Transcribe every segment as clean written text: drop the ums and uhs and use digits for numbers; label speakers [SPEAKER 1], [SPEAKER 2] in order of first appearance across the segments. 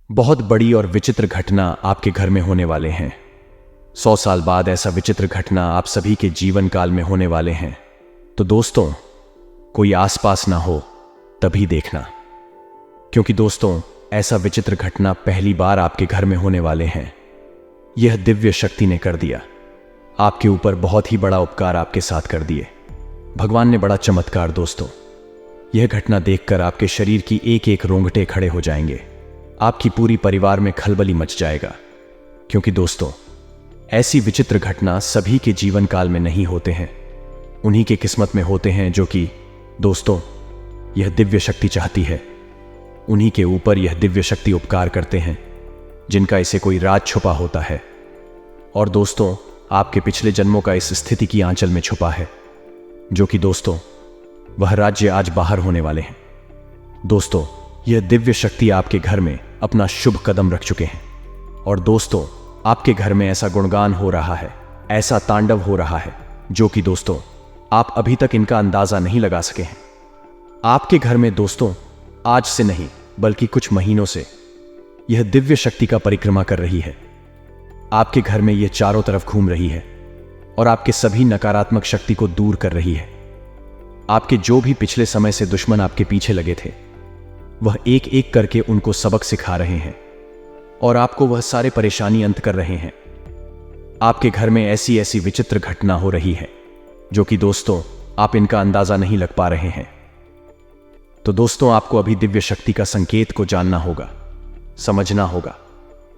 [SPEAKER 1] बहुत बड़ी और विचित्र घटना आपके घर में होने वाले हैं। 100 साल बाद ऐसा विचित्र घटना आप सभी के जीवन काल में होने वाले हैं। तो दोस्तों, कोई आसपास ना हो तभी देखना, क्योंकि दोस्तों ऐसा विचित्र घटना पहली बार आपके घर में होने वाले हैं। यह दिव्य शक्ति ने कर दिया, आपके ऊपर बहुत ही बड़ा उपकार आपके साथ कर दिए। भगवान ने बड़ा चमत्कार। दोस्तों, यह घटना देखकर आपके शरीर की एक एक रोंगटे खड़े हो जाएंगे, आपकी पूरी परिवार में खलबली मच जाएगा। क्योंकि दोस्तों ऐसी विचित्र घटना सभी के जीवन काल में नहीं होते हैं, उन्हीं के किस्मत में होते हैं जो कि दोस्तों यह दिव्य शक्ति चाहती है। उन्हीं के ऊपर यह दिव्य शक्ति उपकार करते हैं जिनका इसे कोई राज छुपा होता है। और दोस्तों आपके पिछले जन्मों का इस स्थिति की आंचल में छुपा है, जो कि दोस्तों वह राज्य आज बाहर होने वाले हैं। दोस्तों यह दिव्य शक्ति आपके घर में अपना शुभ कदम रख चुके हैं। और दोस्तों आपके घर में ऐसा गुणगान हो रहा है, ऐसा तांडव हो रहा है, जो कि दोस्तों आप अभी तक इनका अंदाजा नहीं लगा सके हैं। आपके घर में दोस्तों आज से नहीं बल्कि कुछ महीनों से यह दिव्य शक्ति का परिक्रमा कर रही है। आपके घर में यह चारों तरफ घूम रही है और आपके सभी नकारात्मक शक्ति को दूर कर रही है। आपके जो भी पिछले समय से दुश्मन आपके पीछे लगे थे, वह एक एक करके उनको सबक सिखा रहे हैं और आपको वह सारे परेशानी अंत कर रहे हैं। आपके घर में ऐसी ऐसी विचित्र घटना हो रही है जो कि दोस्तों आप इनका अंदाजा नहीं लग पा रहे हैं। तो दोस्तों आपको अभी दिव्य शक्ति का संकेत को जानना होगा, समझना होगा,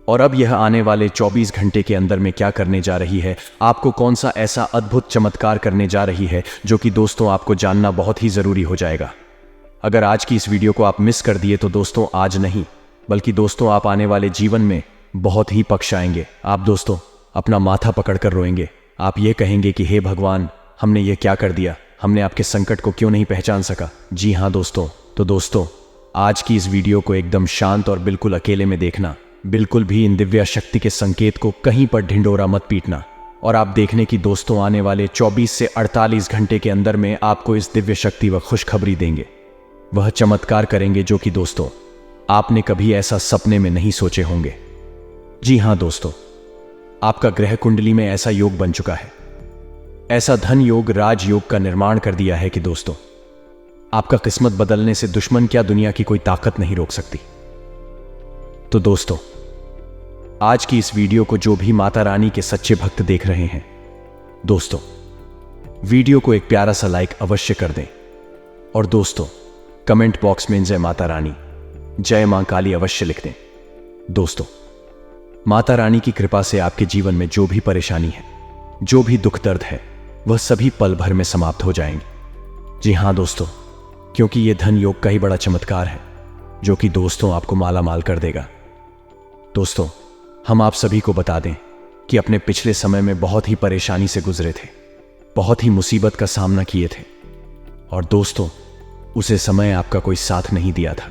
[SPEAKER 1] और अब यह आने वाले 24 घंटे के अंदर में क्या करने जा रही है, आपको कौन सा ऐसा अद्भुत चमत्कार करने जा रही है, जो कि दोस्तों आपको जानना बहुत ही जरूरी हो जाएगा। अगर आज की इस वीडियो को आप मिस कर दिए तो दोस्तों आज नहीं बल्कि दोस्तों आप आने वाले जीवन में बहुत ही पछताएंगे। आप दोस्तों अपना माथा पकड़कर रोएंगे। आप ये कहेंगे कि हे भगवान, हमने ये क्या कर दिया, हमने आपके संकट को क्यों नहीं पहचान सका। जी हाँ दोस्तों, तो दोस्तों आज की इस वीडियो को एकदम शांत और बिल्कुल अकेले में देखना। बिल्कुल भी इन दिव्य शक्ति के संकेत को कहीं पर ढिंडोरा मत पीटना। और आप देखने की दोस्तों आने वाले 24 से 48 घंटे के अंदर में आपको इस दिव्य शक्ति व खुशखबरी देंगे। वह चमत्कार करेंगे जो कि दोस्तों आपने कभी ऐसा सपने में नहीं सोचे होंगे। जी हां दोस्तों, आपका ग्रह कुंडली में ऐसा योग बन चुका है, ऐसा धन योग, राजयोग का निर्माण कर दिया है कि दोस्तों आपका किस्मत बदलने से दुश्मन क्या दुनिया की कोई ताकत नहीं रोक सकती। तो दोस्तों आज की इस वीडियो को जो भी माता रानी के सच्चे भक्त देख रहे हैं, दोस्तों वीडियो को एक प्यारा सा लाइक अवश्य कर दें। और दोस्तों कमेंट बॉक्स में जय माता रानी, जय मां काली अवश्य लिख दें। दोस्तों माता रानी की कृपा से आपके जीवन में जो भी परेशानी है, जो भी दुख दर्द है, वह सभी पल भर में समाप्त हो जाएंगे। जी हां दोस्तों, क्योंकि यह धन योग का ही बड़ा चमत्कार है जो कि दोस्तों आपको माला माल कर देगा। दोस्तों हम आप सभी को बता दें कि अपने पिछले समय में बहुत ही परेशानी से गुजरे थे, बहुत ही मुसीबत का सामना किए थे। और दोस्तों उसे समय आपका कोई साथ नहीं दिया था।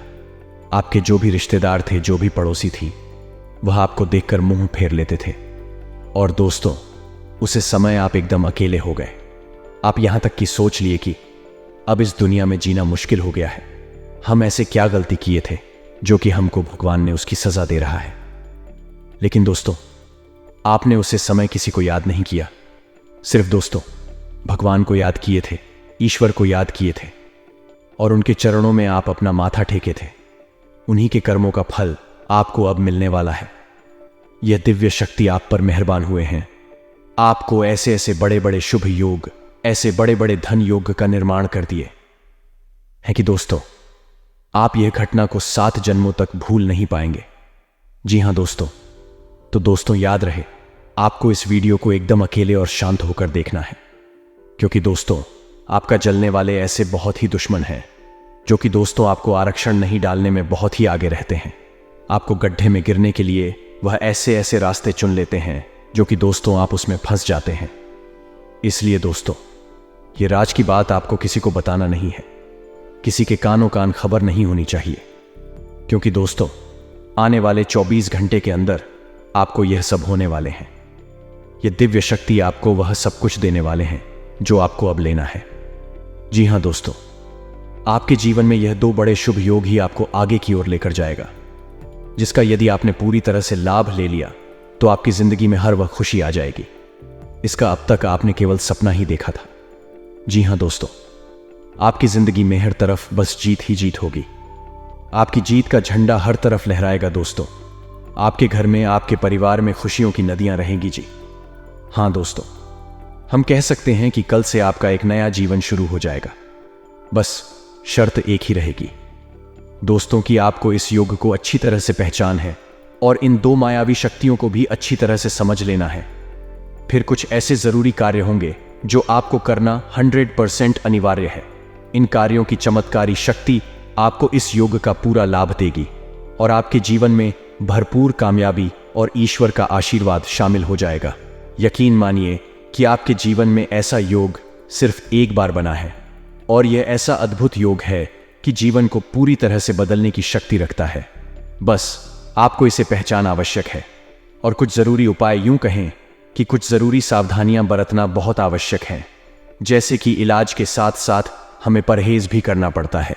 [SPEAKER 1] आपके जो भी रिश्तेदार थे, जो भी पड़ोसी थी, वह आपको देखकर मुंह फेर लेते थे। और दोस्तों उसे समय आप एकदम अकेले हो गए। आप यहां तक कि सोच लिए कि अब इस दुनिया में जीना मुश्किल हो गया है। हम ऐसे क्या गलती किए थे जो कि हमको भगवान ने उसकी सजा दे रहा है। लेकिन दोस्तों आपने उसे समय किसी को याद नहीं किया, सिर्फ दोस्तों भगवान को याद किए थे, ईश्वर को याद किए थे और उनके चरणों में आप अपना माथा टेके थे। उन्हीं के कर्मों का फल आपको अब मिलने वाला है। यह दिव्य शक्ति आप पर मेहरबान हुए हैं, आपको ऐसे ऐसे बड़े बड़े शुभ योग, ऐसे बड़े बड़े धन योग का निर्माण कर दिए है कि दोस्तों आप यह घटना को 7 जन्मों तक भूल नहीं पाएंगे। जी हां दोस्तों, तो दोस्तों याद रहे आपको इस वीडियो को एकदम अकेले और शांत होकर देखना है, क्योंकि दोस्तों आपका जलने वाले ऐसे बहुत ही दुश्मन हैं जो कि दोस्तों आपको आरक्षण नहीं डालने में बहुत ही आगे रहते हैं। आपको गड्ढे में गिरने के लिए वह ऐसे ऐसे रास्ते चुन लेते हैं जो कि दोस्तों आप उसमें फंस जाते हैं। इसलिए दोस्तों ये राज की बात आपको किसी को बताना नहीं है, किसी के कानों कान खबर नहीं होनी चाहिए, क्योंकि दोस्तों आने वाले 24 घंटे के अंदर आपको यह सब होने वाले हैं। यह दिव्य शक्ति आपको वह सब कुछ देने वाले हैं जो आपको अब लेना है। जी हां दोस्तों, आपके जीवन में यह 2 बड़े शुभ योग ही आपको आगे की ओर लेकर जाएगा। जिसका यदि आपने पूरी तरह से लाभ ले लिया तो आपकी जिंदगी में हर वक्त खुशी आ जाएगी। इसका अब तक आपने केवल सपना ही देखा था। जी हां दोस्तों, आपकी जिंदगी में हर तरफ बस जीत ही जीत होगी। आपकी जीत का झंडा हर तरफ लहराएगा दोस्तों। आपके घर में, आपके परिवार में खुशियों की नदियां रहेंगी जी। हां दोस्तों, हम कह सकते हैं कि कल से आपका एक नया जीवन शुरू हो जाएगा। बस शर्त एक ही रहेगी दोस्तों कि आपको इस योग को अच्छी तरह से पहचान है और इन दो मायावी शक्तियों को भी अच्छी तरह से समझ लेना है। फिर कुछ ऐसे जरूरी कार्य होंगे जो आपको करना 100% अनिवार्य है। इन कार्यों की चमत्कारी शक्ति आपको इस योग का पूरा लाभ देगी और आपके जीवन में भरपूर कामयाबी और ईश्वर का आशीर्वाद शामिल हो जाएगा। यकीन मानिए कि आपके जीवन में ऐसा योग सिर्फ एक बार बना है और यह ऐसा अद्भुत योग है कि जीवन को पूरी तरह से बदलने की शक्ति रखता है। बस आपको इसे पहचानना आवश्यक है और कुछ जरूरी उपाय, यूं कहें कि कुछ जरूरी सावधानियां बरतना बहुत आवश्यक है। जैसे कि इलाज के साथ साथ हमें परहेज भी करना पड़ता है,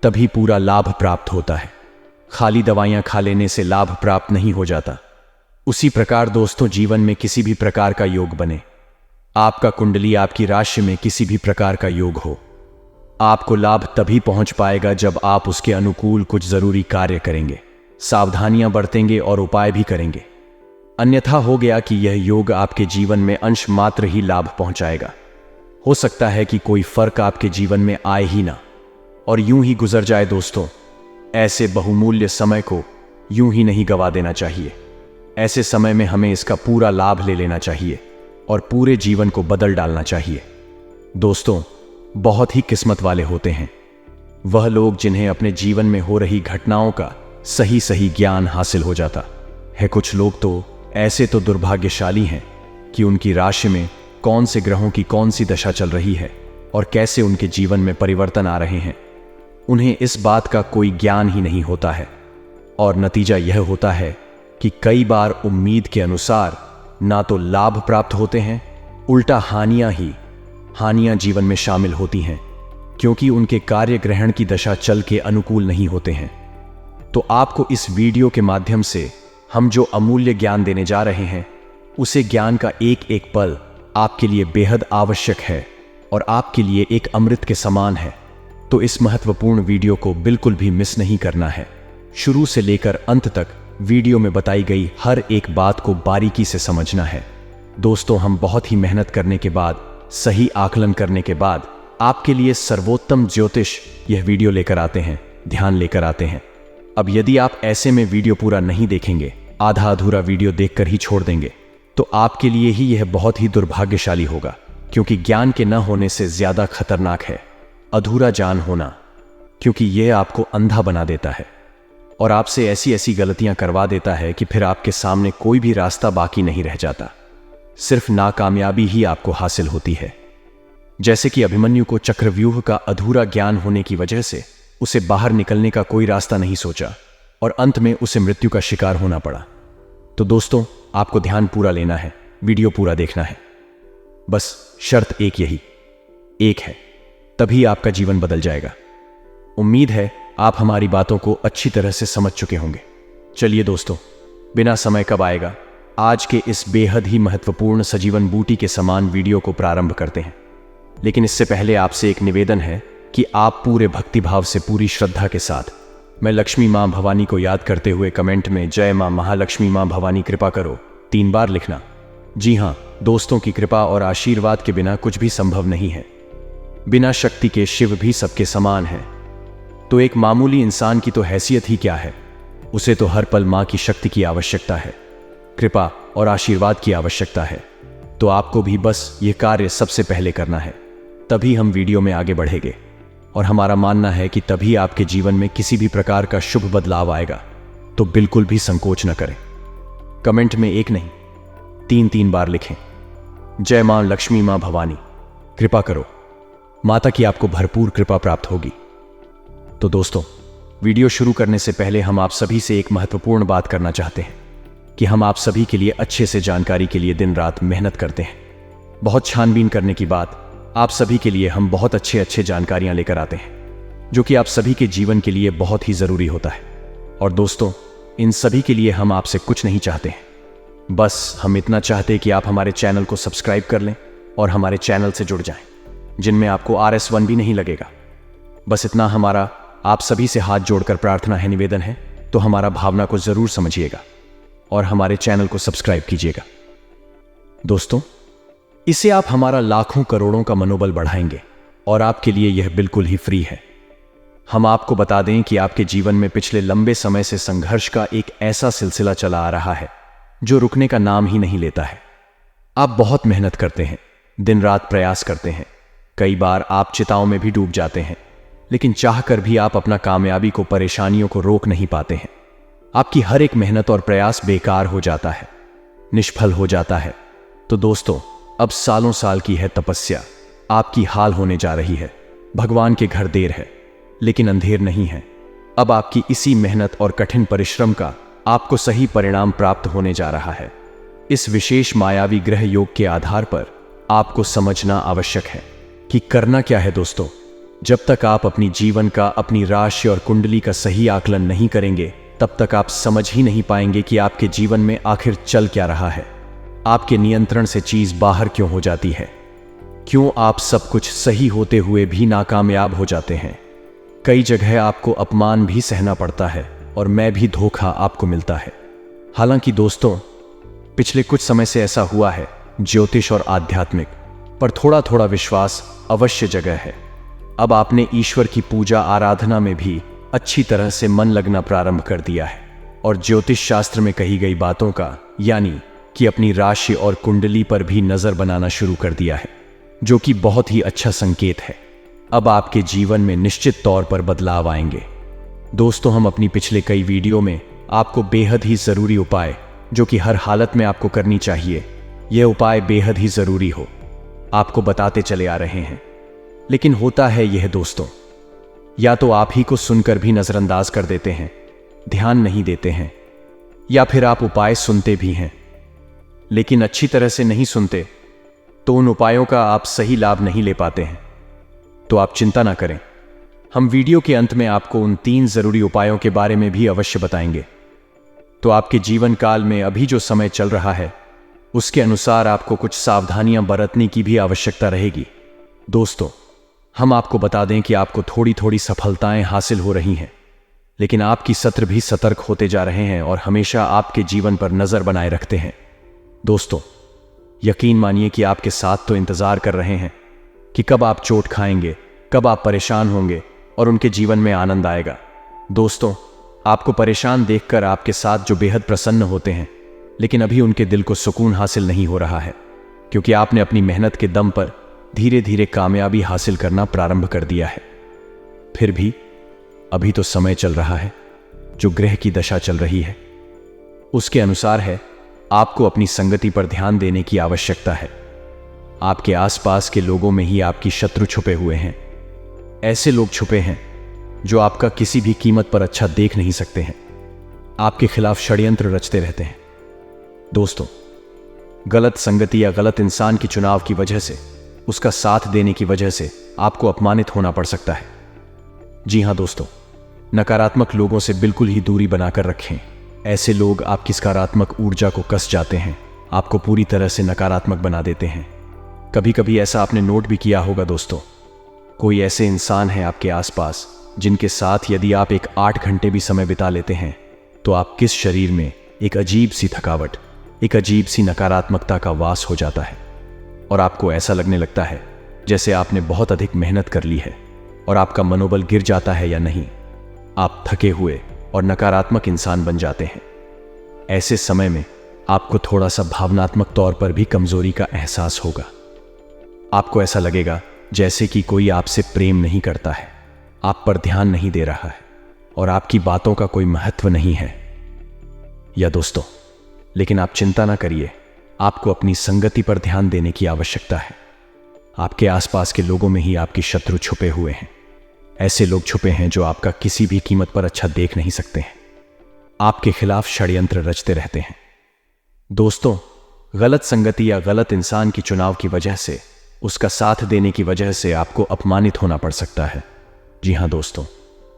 [SPEAKER 1] तभी पूरा लाभ प्राप्त होता है। खाली दवाइयां खा लेने से लाभ प्राप्त नहीं हो जाता। उसी प्रकार दोस्तों, जीवन में किसी भी प्रकार का योग बने, आपका कुंडली, आपकी राशि में किसी भी प्रकार का योग हो, आपको लाभ तभी पहुंच पाएगा जब आप उसके अनुकूल कुछ जरूरी कार्य करेंगे, सावधानियां बरतेंगे और उपाय भी करेंगे। अन्यथा हो गया कि यह योग आपके जीवन में अंश मात्र ही लाभ पहुंचाएगा। हो सकता है कि कोई फर्क आपके जीवन में आए ही ना और यूं ही गुजर जाए। दोस्तों, ऐसे बहुमूल्य समय को यूं ही नहीं गवा देना चाहिए। ऐसे समय में हमें इसका पूरा लाभ ले लेना चाहिए और पूरे जीवन को बदल डालना चाहिए। दोस्तों, बहुत ही किस्मत वाले होते हैं वह लोग जिन्हें अपने जीवन में हो रही घटनाओं का सही सही ज्ञान हासिल हो जाता है। कुछ लोग तो ऐसे तो दुर्भाग्यशाली हैं कि उनकी राशि में कौन से ग्रहों की कौन सी दशा चल रही है और कैसे उनके जीवन में परिवर्तन आ रहे हैं, उन्हें इस बात का कोई ज्ञान ही नहीं होता है। और नतीजा यह होता है कि कई बार उम्मीद के अनुसार ना तो लाभ प्राप्त होते हैं, उल्टा हानियां जीवन में शामिल होती हैं, क्योंकि उनके कार्य ग्रहण की दशा चल के अनुकूल नहीं होते हैं। तो आपको इस वीडियो के माध्यम से हम जो अमूल्य ज्ञान देने जा रहे हैं, उसे ज्ञान का एक एक पल आपके लिए बेहद आवश्यक है और आपके लिए एक अमृत के समान है। तो इस महत्वपूर्ण वीडियो को बिल्कुल भी मिस नहीं करना है। शुरू से लेकर अंत तक वीडियो में बताई गई हर एक बात को बारीकी से समझना है। दोस्तों, हम बहुत ही मेहनत करने के बाद, सही आकलन करने के बाद आपके लिए सर्वोत्तम ज्योतिष यह वीडियो लेकर आते हैं, ध्यान लेकर आते हैं। अब यदि आप ऐसे में वीडियो पूरा नहीं देखेंगे, आधा अधूरा वीडियो देखकर ही छोड़ देंगे, तो आपके लिए ही यह बहुत ही दुर्भाग्यशाली होगा, क्योंकि ज्ञान के न होने से ज्यादा खतरनाक है अधूरा ज्ञान होना, क्योंकि यह आपको अंधा बना देता है और आपसे ऐसी ऐसी गलतियां करवा देता है कि फिर आपके सामने कोई भी रास्ता बाकी नहीं रह जाता, सिर्फ नाकामयाबी ही आपको हासिल होती है। जैसे कि अभिमन्यु को चक्रव्यूह का अधूरा ज्ञान होने की वजह से उसे बाहर निकलने का कोई रास्ता नहीं सोचा और अंत में उसे मृत्यु का शिकार होना पड़ा। तो दोस्तों, आपको ध्यान पूरा लेना है, वीडियो पूरा देखना है। बस शर्त एक है, तभी आपका जीवन बदल जाएगा। उम्मीद है आप हमारी बातों को अच्छी तरह से समझ चुके होंगे। चलिए दोस्तों, बिना समय कब आएगा, आज के इस बेहद ही महत्वपूर्ण सजीवन बूटी के समान वीडियो को प्रारंभ करते हैं। लेकिन इससे पहले आपसे एक निवेदन है कि आप पूरे भक्तिभाव से, पूरी श्रद्धा के साथ मैं लक्ष्मी मां भवानी को याद करते हुए कमेंट में जय मां महालक्ष्मी मां भवानी कृपा करो 3 बार लिखना। जी हां दोस्तों, की कृपा और आशीर्वाद के बिना कुछ भी संभव नहीं है। बिना शक्ति के शिव भी सबके समान है। तो एक मामूली इंसान की तो हैसियत ही क्या है, उसे तो हर पल मां की शक्ति की आवश्यकता है, कृपा और आशीर्वाद की आवश्यकता है। तो आपको भी बस ये कार्य सबसे पहले करना है, तभी हम वीडियो में आगे बढ़ेंगे और हमारा मानना है कि तभी आपके जीवन में किसी भी प्रकार का शुभ बदलाव आएगा। तो बिल्कुल भी संकोच न करें, कमेंट में 1 नहीं 3 बार लिखें, जय मां लक्ष्मी मां भवानी कृपा करो। माता की आपको भरपूर कृपा प्राप्त होगी। तो दोस्तों, वीडियो शुरू करने से पहले हम आप सभी से एक महत्वपूर्ण बात करना चाहते हैं कि हम आप सभी के लिए अच्छे से जानकारी के लिए दिन रात मेहनत करते हैं। बहुत छानबीन करने की बाद आप सभी के लिए हम बहुत अच्छे जानकारियां लेकर आते हैं, जो कि आप सभी के जीवन के लिए बहुत ही जरूरी होता है। और दोस्तों, इन सभी के लिए हम आपसे कुछ नहीं चाहते हैं। बस हम इतना चाहते हैं कि आप हमारे चैनल को सब्सक्राइब कर लें और हमारे चैनल से जुड़ जाएं, जिनमें आपको RS1 भी नहीं लगेगा। बस इतना हमारा आप सभी से हाथ जोड़कर प्रार्थना है, निवेदन है, तो हमारा भावना को जरूर समझिएगा और हमारे चैनल को सब्सक्राइब कीजिएगा। दोस्तों, इससे आप हमारा लाखों करोड़ों का मनोबल बढ़ाएंगे और आपके लिए यह बिल्कुल ही फ्री है। हम आपको बता दें कि आपके जीवन में पिछले लंबे समय से संघर्ष का एक ऐसा सिलसिला चला आ रहा है जो रुकने का नाम ही नहीं लेता है। आप बहुत मेहनत करते हैं, दिन रात प्रयास करते हैं, कई बार आप चिताओं में भी डूब जाते हैं, लेकिन चाहकर भी आप अपना कामयाबी को, परेशानियों को रोक नहीं पाते हैं। आपकी हर एक मेहनत और प्रयास बेकार हो जाता है, निष्फल हो जाता है। तो दोस्तों, अब सालों साल की है तपस्या आपकी हाल होने जा रही है। भगवान के घर देर है लेकिन अंधेर नहीं है। अब आपकी इसी मेहनत और कठिन परिश्रम का आपको सही परिणाम प्राप्त होने जा रहा है। इस विशेष मायावी ग्रह योग के आधार पर आपको समझना आवश्यक है कि करना क्या है। दोस्तों, जब तक आप अपनी जीवन का, अपनी राशि और कुंडली का सही आकलन नहीं करेंगे, तब तक आप समझ ही नहीं पाएंगे कि आपके जीवन में आखिर चल क्या रहा है। आपके नियंत्रण से चीज बाहर क्यों हो जाती है, क्यों आप सब कुछ सही होते हुए भी नाकामयाब हो जाते हैं। कई जगह आपको अपमान भी सहना पड़ता है और मैं भी धोखा आपको मिलता है। हालांकि दोस्तों, पिछले कुछ समय से ऐसा हुआ है, ज्योतिष और आध्यात्मिक पर थोड़ा थोड़ा विश्वास अवश्य जगह है। अब आपने ईश्वर की पूजा आराधना में भी अच्छी तरह से मन लगना प्रारंभ कर दिया है और ज्योतिष शास्त्र में कही गई बातों का, यानी कि अपनी राशि और कुंडली पर भी नजर बनाना शुरू कर दिया है, जो कि बहुत ही अच्छा संकेत है। अब आपके जीवन में निश्चित तौर पर बदलाव आएंगे। दोस्तों, हम अपनी पिछले कई वीडियो में आपको बेहद ही जरूरी उपाय, जो कि हर हालत में आपको करनी चाहिए, यह उपाय बेहद ही जरूरी हो, आपको बताते चले आ रहे हैं। लेकिन होता है यह दोस्तों, या तो आप ही को सुनकर भी नजरअंदाज कर देते हैं, ध्यान नहीं देते हैं, या फिर आप उपाय सुनते भी हैं लेकिन अच्छी तरह से नहीं सुनते, तो उन उपायों का आप सही लाभ नहीं ले पाते हैं। तो आप चिंता ना करें, हम वीडियो के अंत में आपको उन 3 जरूरी उपायों के बारे में भी अवश्य बताएंगे। तो आपके जीवन काल में अभी जो समय चल रहा है, उसके अनुसार आपको कुछ सावधानियां बरतने की भी आवश्यकता रहेगी। दोस्तों, हम आपको बता दें कि आपको थोड़ी थोड़ी सफलताएं हासिल हो रही हैं, लेकिन आपकी सत्र भी सतर्क होते जा रहे हैं और हमेशा आपके जीवन पर नजर बनाए रखते हैं। दोस्तों, यकीन मानिए कि आपके साथ तो इंतजार कर रहे हैं कि कब आप चोट खाएंगे, कब आप परेशान होंगे और उनके जीवन में आनंद आएगा। दोस्तों, आपको परेशान देखकर आपके साथ जो बेहद प्रसन्न होते हैं, लेकिन अभी उनके दिल को सुकून हासिल नहीं हो रहा है, क्योंकि आपने अपनी मेहनत के दम पर धीरे धीरे कामयाबी हासिल करना प्रारंभ कर दिया है। फिर भी अभी तो समय चल रहा है, जो ग्रह की दशा चल रही है उसके अनुसार है। आपको अपनी संगति पर ध्यान देने की आवश्यकता है। आपके आसपास के लोगों में ही आपकी शत्रु छुपे हुए हैं। ऐसे लोग छुपे हैं जो आपका किसी भी कीमत पर अच्छा देख नहीं सकते हैं, आपके खिलाफ षड्यंत्र रचते रहते हैं। दोस्तों, गलत संगति या गलत इंसान की चुनाव की वजह से, उसका साथ देने की वजह से आपको अपमानित होना पड़ सकता है। जी हां दोस्तों, नकारात्मक लोगों से बिल्कुल ही दूरी बनाकर रखें। ऐसे लोग आपकी सकारात्मक ऊर्जा को कस जाते हैं, आपको पूरी तरह से नकारात्मक बना देते हैं। कभी कभी ऐसा आपने नोट भी किया होगा दोस्तों, कोई ऐसे इंसान है आपके आसपास जिनके साथ यदि आप 8 घंटे भी समय बिता लेते हैं, तो आप किस शरीर में एक अजीब सी थकावट, एक अजीब सी नकारात्मकता का वास हो जाता है और आपको ऐसा लगने लगता है जैसे आपने बहुत अधिक मेहनत कर ली है और आपका मनोबल गिर जाता है या नहीं। आप थके हुए और नकारात्मक इंसान बन जाते हैं। ऐसे समय में आपको थोड़ा सा भावनात्मक तौर पर भी कमजोरी का एहसास होगा। आपको ऐसा लगेगा जैसे कि कोई आपसे प्रेम नहीं करता है, आप पर ध्यान नहीं दे रहा है और आपकी बातों का कोई महत्व नहीं है। या दोस्तों, लेकिन आप चिंता ना करिए, आपको अपनी संगति पर ध्यान देने की आवश्यकता है। आपके आसपास के लोगों में ही आपकी शत्रु छुपे हुए हैं। ऐसे लोग छुपे हैं जो आपका किसी भी कीमत पर अच्छा देख नहीं सकते हैं, आपके खिलाफ षड्यंत्र रचते रहते हैं। दोस्तों, गलत संगति या गलत इंसान की चुनाव की वजह से, उसका साथ देने की वजह से आपको अपमानित होना पड़ सकता है। जी हां दोस्तों,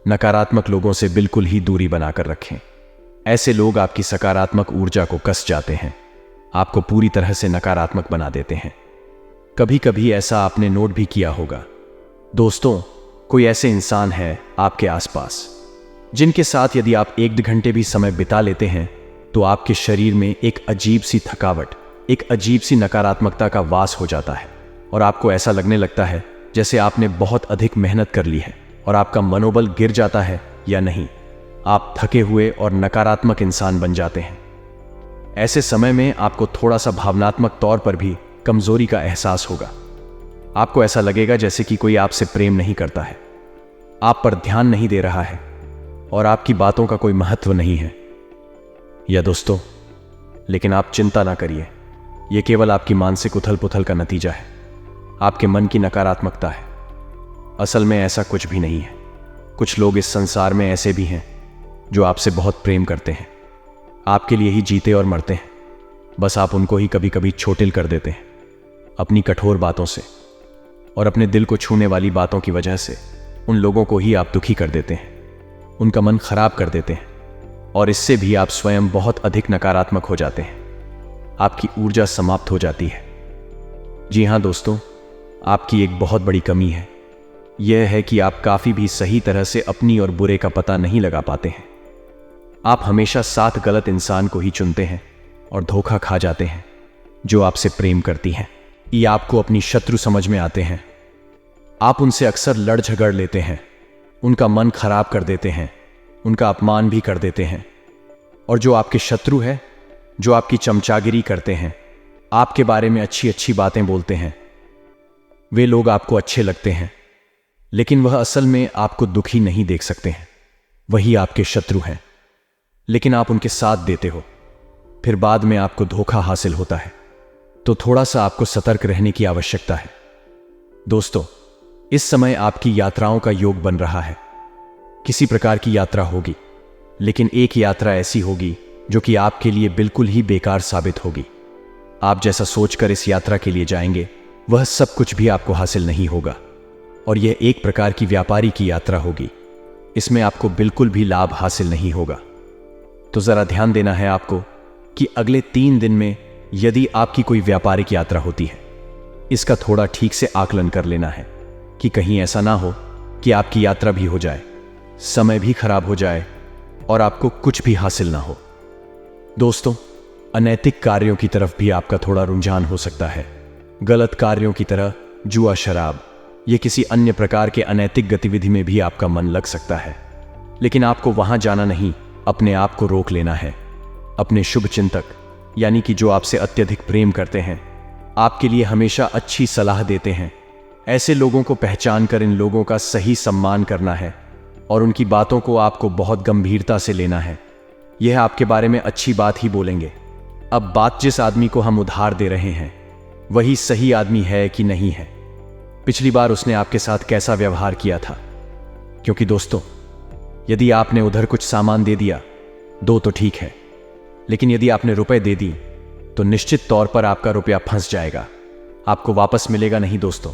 [SPEAKER 1] नकारात्मक लोगों से बिल्कुल ही दूरी बनाकर रखें। ऐसे लोग आपकी सकारात्मक ऊर्जा को कस जाते हैं, आपको पूरी तरह से नकारात्मक बना देते हैं। कभी कभी ऐसा आपने नोट भी किया होगा। दोस्तों, कोई ऐसे इंसान है आपके आसपास जिनके साथ यदि आप 1-2 घंटे भी समय बिता लेते हैं तो आपके शरीर में एक अजीब सी थकावट, एक अजीब सी नकारात्मकता का वास हो जाता है और आपको ऐसा लगने लगता है जैसे आपने बहुत अधिक मेहनत कर ली है और आपका मनोबल गिर जाता है या नहीं, आप थके हुए और नकारात्मक इंसान बन जाते हैं। ऐसे समय में आपको थोड़ा सा भावनात्मक तौर पर भी कमजोरी का एहसास होगा। आपको ऐसा लगेगा जैसे कि कोई आपसे प्रेम नहीं करता है, आप पर ध्यान नहीं दे रहा है और आपकी बातों का कोई महत्व नहीं है। या दोस्तों, लेकिन आप चिंता ना करिए, यह केवल आपकी मानसिक उथल पुथल का नतीजा है, आपके मन की नकारात्मकता है। असल में ऐसा कुछ भी नहीं है। कुछ लोग इस संसार में ऐसे भी हैं जो आपसे बहुत प्रेम करते हैं, आपके लिए ही जीते और मरते हैं, बस आप उनको ही कभी कभी छोटिल कर देते हैं अपनी कठोर बातों से, और अपने दिल को छूने वाली बातों की वजह से उन लोगों को ही आप दुखी कर देते हैं, उनका मन खराब कर देते हैं और इससे भी आप स्वयं बहुत अधिक नकारात्मक हो जाते हैं, आपकी ऊर्जा समाप्त हो जाती है। जी हाँ दोस्तों, आपकी एक बहुत बड़ी कमी है, यह है कि आप काफी भी सही तरह से अपनी और बुरे का पता नहीं लगा पाते हैं। आप हमेशा साथ गलत इंसान को ही चुनते हैं और धोखा खा जाते हैं जो आपसे प्रेम करती हैं। ये आपको अपनी शत्रु समझ में आते हैं। आप उनसे अक्सर लड़ झगड़ लेते हैं, उनका मन खराब कर देते हैं, उनका अपमान भी कर देते हैं। और जो आपके शत्रु है, जो आपकी चमचागिरी करते हैं, आपके बारे में अच्छी अच्छी बातें बोलते हैं, वे लोग आपको अच्छे लगते हैं, लेकिन वह असल में आपको दुखी नहीं देख सकते हैं। वही आपके शत्रु हैं, लेकिन आप उनके साथ देते हो, फिर बाद में आपको धोखा हासिल होता है। तो थोड़ा सा आपको सतर्क रहने की आवश्यकता है। दोस्तों, इस समय आपकी यात्राओं का योग बन रहा है। किसी प्रकार की यात्रा होगी, लेकिन एक यात्रा ऐसी होगी जो कि आपके लिए बिल्कुल ही बेकार साबित होगी। आप जैसा सोचकर इस यात्रा के लिए जाएंगे, वह सब कुछ भी आपको हासिल नहीं होगा और यह एक प्रकार की व्यापारी की यात्रा होगी। इसमें आपको बिल्कुल भी लाभ हासिल नहीं होगा। तो जरा ध्यान देना है आपको कि अगले 3 दिन में यदि आपकी कोई व्यापारिक यात्रा होती है, इसका थोड़ा ठीक से आकलन कर लेना है कि कहीं ऐसा ना हो कि आपकी यात्रा भी हो जाए, समय भी खराब हो जाए और आपको कुछ भी हासिल ना हो। दोस्तों, अनैतिक कार्यों की तरफ भी आपका थोड़ा रुझान हो सकता है। गलत कार्यों की तरह जुआ, शराब, ये किसी अन्य प्रकार के अनैतिक गतिविधि में भी आपका मन लग सकता है, लेकिन आपको वहां जाना नहीं, अपने आप को रोक लेना है। अपने शुभ चिंतक, यानी कि जो आपसे अत्यधिक प्रेम करते हैं, आपके लिए हमेशा अच्छी सलाह देते हैं, ऐसे लोगों को पहचान कर इन लोगों का सही सम्मान करना है और उनकी बातों को आपको बहुत गंभीरता से लेना है। यह आपके बारे में अच्छी बात ही बोलेंगे। अब बात जिस आदमी को हम उधार दे रहे हैं, वही सही आदमी है कि नहीं है, पिछली बार उसने आपके साथ कैसा व्यवहार किया था। क्योंकि दोस्तों, यदि आपने उधर कुछ सामान दे दिया, दो तो ठीक है, लेकिन यदि आपने रुपए दे दी तो निश्चित तौर पर आपका रुपया फंस जाएगा, आपको वापस मिलेगा नहीं दोस्तों।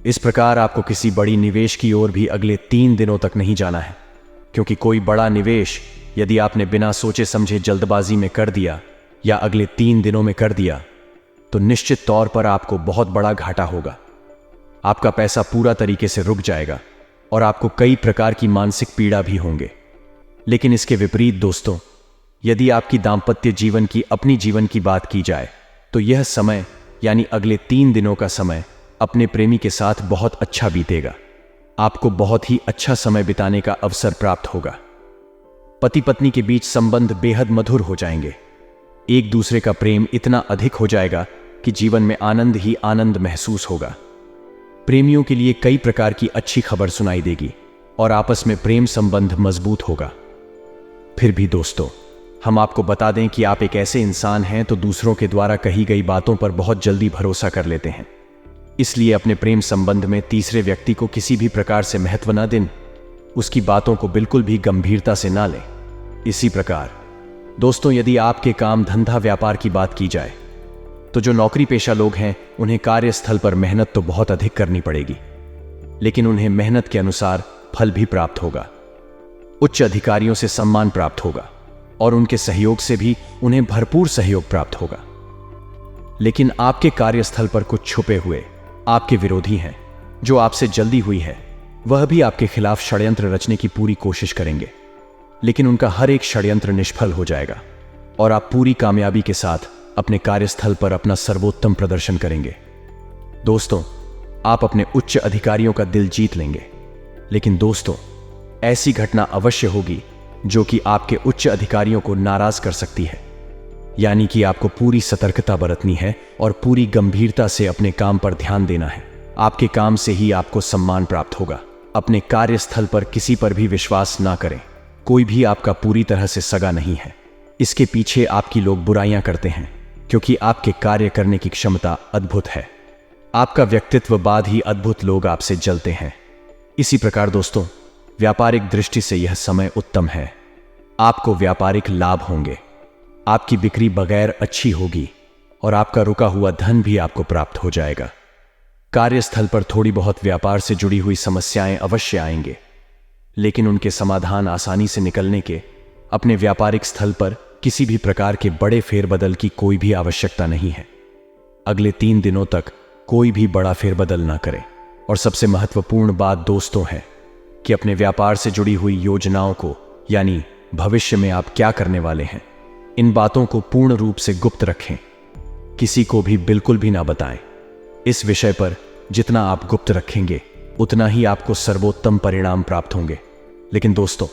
[SPEAKER 1] इस प्रकार आपको किसी बड़ी निवेश की ओर भी अगले 3 दिनों तक नहीं जाना है, क्योंकि कोई बड़ा निवेश यदि आपने बिना सोचे समझे जल्दबाजी में कर दिया या अगले 3 दिनों में कर दिया तो निश्चित तौर पर आपको बहुत बड़ा घाटा होगा। आपका पैसा पूरा तरीके से रुक जाएगा और आपको कई प्रकार की मानसिक पीड़ा भी होंगे। लेकिन इसके विपरीत दोस्तों, यदि आपकी दाम्पत्य जीवन की, अपनी जीवन की बात की जाए, तो यह समय यानी अगले 3 दिनों का समय अपने प्रेमी के साथ बहुत अच्छा बीतेगा। आपको बहुत ही अच्छा समय बिताने का अवसर प्राप्त होगा। पति पत्नी के बीच संबंध बेहद मधुर हो जाएंगे। एक दूसरे का प्रेम इतना अधिक हो जाएगा कि जीवन में आनंद ही आनंद महसूस होगा। प्रेमियों के लिए कई प्रकार की अच्छी खबर सुनाई देगी और आपस में प्रेम संबंध मजबूत होगा। फिर भी दोस्तों, हम आपको बता दें कि आप एक ऐसे इंसान हैं तो दूसरों के द्वारा कही गई बातों पर बहुत जल्दी भरोसा कर लेते हैं। इसलिए अपने प्रेम संबंध में तीसरे व्यक्ति को किसी भी प्रकार से महत्व न दें, उसकी बातों को बिल्कुल भी गंभीरता से ना लें। इसी प्रकार दोस्तों, यदि आपके काम धंधा व्यापार की बात की जाए, तो जो नौकरी पेशा लोग हैं उन्हें कार्यस्थल पर मेहनत तो बहुत अधिक करनी पड़ेगी, लेकिन उन्हें मेहनत के अनुसार फल भी प्राप्त होगा। उच्च अधिकारियों से सम्मान प्राप्त होगा। और उनके सहयोग से भी उन्हें भरपूर सहयोग प्राप्त होगा। लेकिन आपके कार्यस्थल पर कुछ छुपे हुए आपके विरोधी हैं जो आपसे जल्दी हुई है, वह भी आपके खिलाफ षड्यंत्र रचने की पूरी कोशिश करेंगे, लेकिन उनका हर एक षड्यंत्र निष्फल हो जाएगा और आप पूरी कामयाबी के साथ अपने कार्यस्थल पर अपना सर्वोत्तम प्रदर्शन करेंगे। दोस्तों, आप अपने उच्च अधिकारियों का दिल जीत लेंगे, लेकिन दोस्तों, ऐसी घटना अवश्य होगी जो कि आपके उच्च अधिकारियों को नाराज कर सकती है। यानी कि आपको पूरी सतर्कता बरतनी है और पूरी गंभीरता से अपने काम पर ध्यान देना है। आपके काम से ही आपको सम्मान प्राप्त होगा। अपने कार्यस्थल पर किसी पर भी विश्वास ना करें। कोई भी आपका पूरी तरह से सगा नहीं है। इसके पीछे आपकी लोग बुराइयां करते हैं, क्योंकि आपके कार्य करने की क्षमता अद्भुत है। आपका व्यक्तित्व बाद ही अद्भुत लोग आपसे जलते हैं। इसी प्रकार दोस्तों, व्यापारिक दृष्टि से यह समय उत्तम है। आपको व्यापारिक लाभ होंगे, आपकी बिक्री बगैर अच्छी होगी और आपका रुका हुआ धन भी आपको प्राप्त हो जाएगा। कार्यस्थल पर थोड़ी बहुत व्यापार से जुड़ी हुई समस्याएं अवश्य आएंगे, लेकिन उनके समाधान आसानी से निकलने के अपने व्यापारिक स्थल पर किसी भी प्रकार के बड़े फेरबदल की कोई भी आवश्यकता नहीं है। अगले 3 दिनों तक कोई भी बड़ा फेरबदल ना करें। और सबसे महत्वपूर्ण बात दोस्तों है कि अपने व्यापार से जुड़ी हुई योजनाओं को, यानी भविष्य में आप क्या करने वाले हैं, इन बातों को पूर्ण रूप से गुप्त रखें। किसी को भी बिल्कुल भी ना बताएं। इस विषय पर जितना आप गुप्त रखेंगे उतना ही आपको सर्वोत्तम परिणाम प्राप्त होंगे। लेकिन दोस्तों,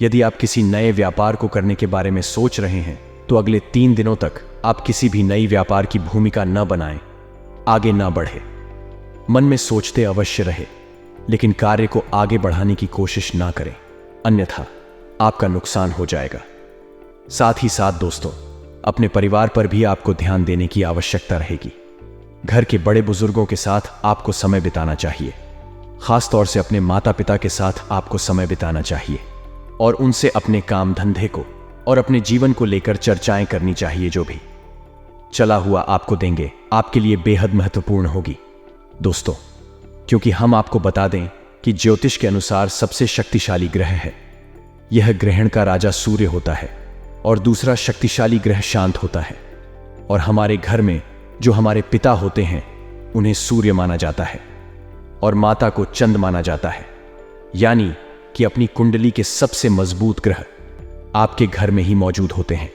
[SPEAKER 1] यदि आप किसी नए व्यापार को करने के बारे में सोच रहे हैं तो अगले 3 दिनों तक आप किसी भी नई व्यापार की भूमिका न बनाएं, आगे ना बढ़े। मन में सोचते अवश्य रहे, लेकिन कार्य को आगे बढ़ाने की कोशिश ना करें, अन्यथा आपका नुकसान हो जाएगा। साथ ही साथ दोस्तों, अपने परिवार पर भी आपको ध्यान देने की आवश्यकता रहेगी। घर के बड़े बुजुर्गों के साथ आपको समय बिताना चाहिए। खास तौर से अपने माता पिता के साथ आपको समय बिताना चाहिए और उनसे अपने काम धंधे को और अपने जीवन को लेकर चर्चाएं करनी चाहिए। जो भी चला हुआ आपको देंगे आपके लिए बेहद महत्वपूर्ण होगी दोस्तों, क्योंकि हम आपको बता दें कि ज्योतिष के अनुसार सबसे शक्तिशाली ग्रह है। यह ग्रहण का राजा सूर्य होता है और दूसरा शक्तिशाली ग्रह शांत होता है। और हमारे घर में जो हमारे पिता होते हैं उन्हें सूर्य माना जाता है और माता को चंद्र माना जाता है। यानी कि अपनी कुंडली के सबसे मजबूत ग्रह आपके घर में ही मौजूद होते हैं।